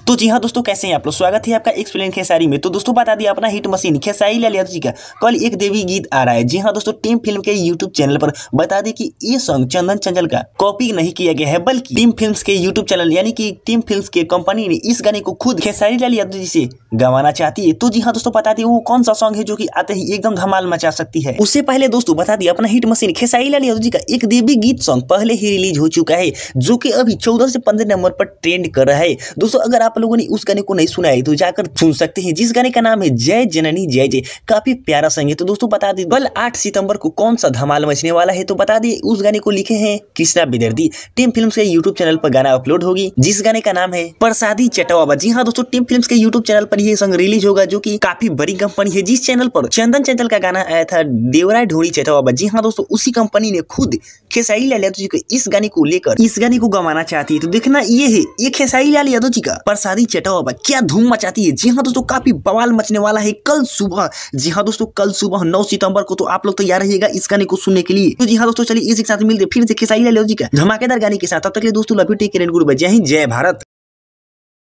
तो जी हाँ दोस्तों, कैसे हैं आप लोग। स्वागत है आपका एक्सप्लेन खेसारी में। तो दोस्तों बता दिया अपना हिट मशीन खेसारी लाल यादव जी का कल एक देवी गीत आ रहा है। जी हाँ दोस्तों, टीम फिल्म के यूट्यूब चैनल पर बता दें कि ये सॉन्ग चंदन चंचल का कॉपी नहीं किया गया है, बल्कि टीम फिल्म्स के यूट्यूब चैनल यानी कि टीम फिल्म्स के कंपनी ने इस गाने को खुद खेसारी लाल यादव जी से गवाना चाहती है। तो जी हाँ दोस्तों, बता दें वो कौन सा सॉन्ग है जो कि आते ही एकदम धमाल मचा सकती है। उससे पहले दोस्तों बता दिया अपना हिट मशीन खेसारी लाल यादव जी का एक देवी गीत सॉन्ग पहले ही रिलीज हो चुका है, जो कि अभी 14 से 15 नंबर पर ट्रेंड कर रहा है। दोस्तों अगर आप लोगों ने उस गाने को नहीं सुना है तो जाकर सुन सकते हैं, जिस गाने का नाम है जय जननी जय जय। काफी प्यारा सॉन्ग है। तो दोस्तों बता दें कल 8 सितंबर को कौन सा धमाल मचने वाला है। तो बता दें उस गाने को लिखे हैं कृष्णा बेदर्दी। टीम फिल्म्स के यूट्यूब चैनल पर गाना अपलोड होगी, जिस गाने का नाम है प्रसादी चटवा। जी हाँ दोस्तों, टीम फिल्म्स के यूट्यूब चैनल पर यह सॉन्ग रिलीज होगा, जो कि काफी बड़ी कंपनी है। जिस चैनल पर चंदन चंचल का गाना आया था देवरा ढोड़ी चटवा, जी हाँ दोस्तों, उसी कंपनी ने खुद खेसारी लाल यादव जी को इस गाने को लेकर इस गाने को गवाना चाहती है। तो देखना ये है ये खेसारी लाल यादव जी का प्रसादी चटवा क्या धूम मचाती है। जी हाँ दोस्तों, काफी बवाल मचने वाला है कल सुबह। जी हाँ दोस्तों, कल सुबह 9 सितंबर को। तो आप लोग तैयार रहिएगा इस गाने को सुनने के लिए। तो जी हाँ दोस्तों, चलिए इसी के साथ मिलते फिर से खेसारी लाल यादव जी का धमाकेदार गाने के साथ। तब तक के लिए दोस्तों love you, take care and goodbye. जय हिंद, जय भारत।